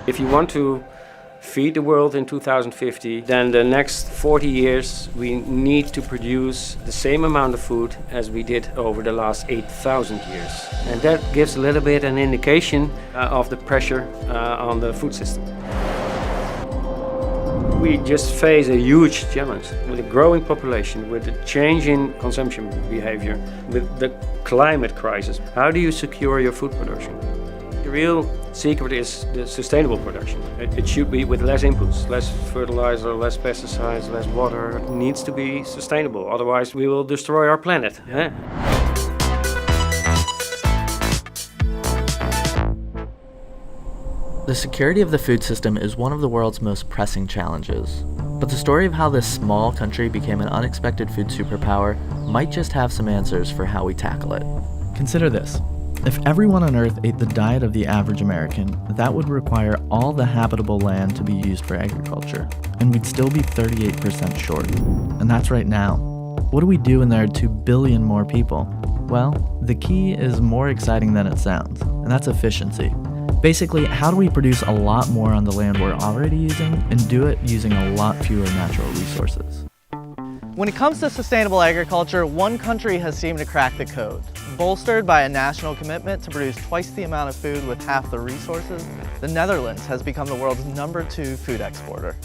If you want to feed the world in 2050, then the next 40 years we need to produce the same amount of food as we did over the last 8,000 years. And that gives a little bit an indication of the pressure on the food system. We just face a huge challenge with a growing population, with a change in consumption behavior, with the climate crisis. How do you secure your food production? The real secret is the sustainable production. It should be with less inputs, less fertilizer, less pesticides, less water. It needs to be sustainable, otherwise we will destroy our planet. Yeah. The security of the food system is one of the world's most pressing challenges. But the story of how this small country became an unexpected food superpower might just have some answers for how we tackle it. Consider this. If everyone on Earth ate the diet of the average American, that would require all the habitable land to be used for agriculture, and we'd still be 38% short. And that's right now. What do we do when there are 2 billion more people? Well, the key is more exciting than it sounds, and that's efficiency. Basically, how do we produce a lot more on the land we're already using and do it using a lot fewer natural resources? When it comes to sustainable agriculture, one country has seemed to crack the code. Bolstered by a national commitment to produce twice the amount of food with half the resources, the Netherlands has become the world's #2 food exporter.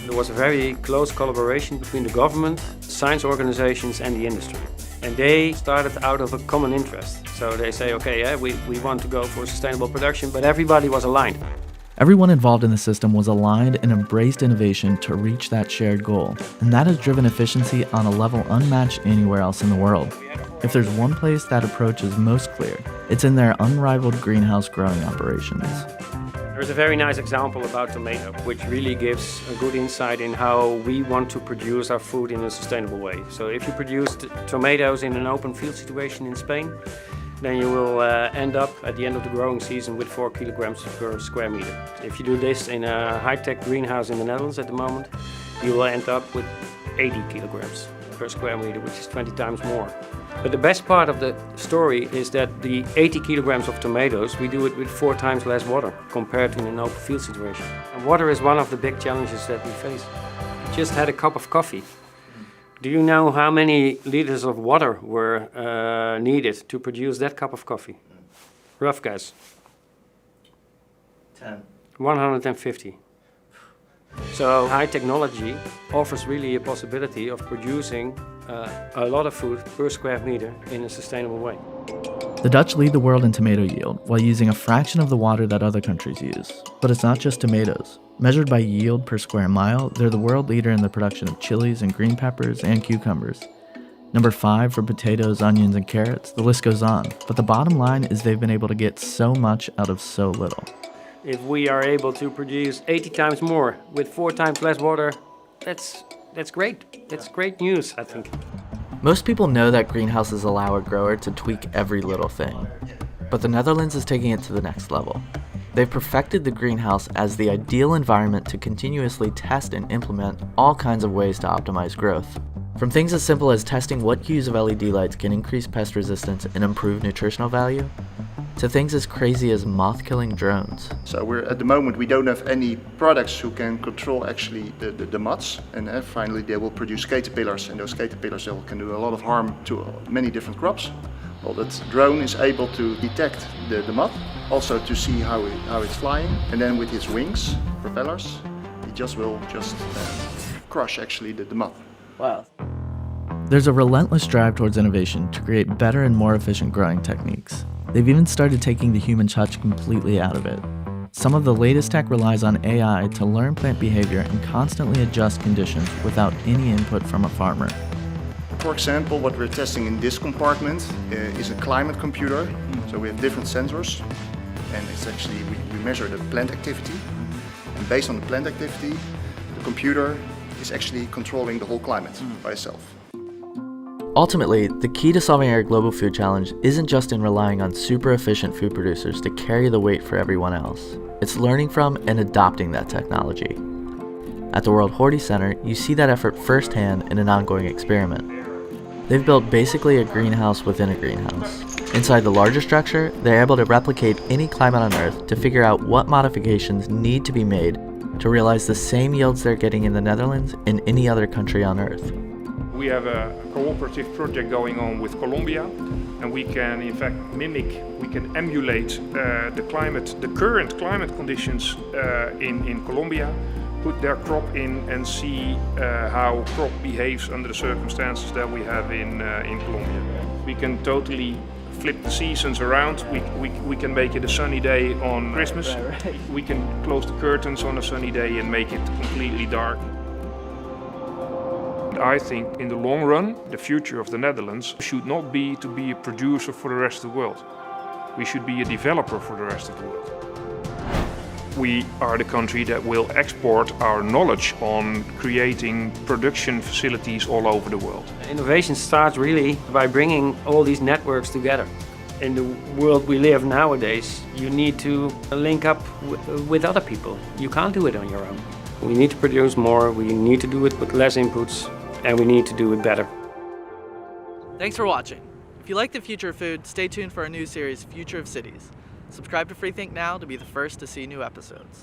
There was a very close collaboration between the government, science organizations and the industry. And they started out of a common interest. So they say, okay, yeah, we want to go for sustainable production, but everybody was aligned. Everyone involved in the system was aligned and embraced innovation to reach that shared goal, and that has driven efficiency on a level unmatched anywhere else in the world. If there's one place that approach is most clear, it's in their unrivaled greenhouse growing operations. There's a very nice example about tomato, which really gives a good insight in how we want to produce our food in a sustainable way. So if you produce tomatoes in an open field situation in Spain, then you will end up at the end of the growing season with 4 kilograms per square meter. If you do this in a high-tech greenhouse in the Netherlands at the moment, you will end up with 80 kilograms per square meter, which is 20 times more. But the best part of the story is that the 80 kilograms of tomatoes, we do it with 4 times less water compared to in an open field situation. And water is one of the big challenges that we face. I just had a cup of coffee. Do you know how many liters of water were needed to produce that cup of coffee? Rough guess. 10. 150. So high technology offers really a possibility of producing a lot of food per square meter in a sustainable way. The Dutch lead the world in tomato yield while using a fraction of the water that other countries use. But it's not just tomatoes. Measured by yield per square mile, they're the world leader in the production of chilies and green peppers and cucumbers. Number 5 for potatoes, onions, and carrots, the list goes on. But the bottom line is they've been able to get so much out of so little. If we are able to produce 80 times more with 4 times less water, that's great. That's great news, I think. Most people know that greenhouses allow a grower to tweak every little thing, but the Netherlands is taking it to the next level. They've perfected the greenhouse as the ideal environment to continuously test and implement all kinds of ways to optimize growth. From things as simple as testing what hues of LED lights can increase pest resistance and improve nutritional value, to things as crazy as moth-killing drones. So at the moment we don't have any products who can control actually the moths, and finally they will produce caterpillars, and those caterpillars can do a lot of harm to many different crops. Well, that drone is able to detect the moth, also to see how it's flying, and then with his wings, propellers, he will crush actually the moth. Wow. There's a relentless drive towards innovation to create better and more efficient growing techniques. They've even started taking the human touch completely out of it. Some of the latest tech relies on AI to learn plant behavior and constantly adjust conditions without any input from a farmer. For example, what we're testing in this compartment is a climate computer. So we have different sensors, and it's actually, we measure the plant activity. And based on the plant activity, the computer is actually controlling the whole climate by itself. Ultimately, the key to solving our global food challenge isn't just in relying on super efficient food producers to carry the weight for everyone else. It's learning from and adopting that technology. At the World Horti Center, you see that effort firsthand in an ongoing experiment. They've built basically a greenhouse within a greenhouse. Inside the larger structure, they're able to replicate any climate on Earth to figure out what modifications need to be made to realize the same yields they're getting in the Netherlands in any other country on Earth. We have a cooperative project going on with Colombia, and we can in fact we can emulate the current climate conditions in Colombia, put their crop in and see how crop behaves under the circumstances that we have in Colombia. We can totally flip the seasons around. We can make it a sunny day on Christmas. We can close the curtains on a sunny day and make it completely dark. I think in the long run, the future of the Netherlands should not be to be a producer for the rest of the world. We should be a developer for the rest of the world. We are the country that will export our knowledge on creating production facilities all over the world. Innovation starts really by bringing all these networks together. In the world we live nowadays, you need to link up with other people. You can't do it on your own. We need to produce more, we need to do it with less inputs, and we need to do it better. Thanks for watching. If you like the future of food, stay tuned for our new series, Future of Cities. Subscribe to Freethink now to be the first to see new episodes.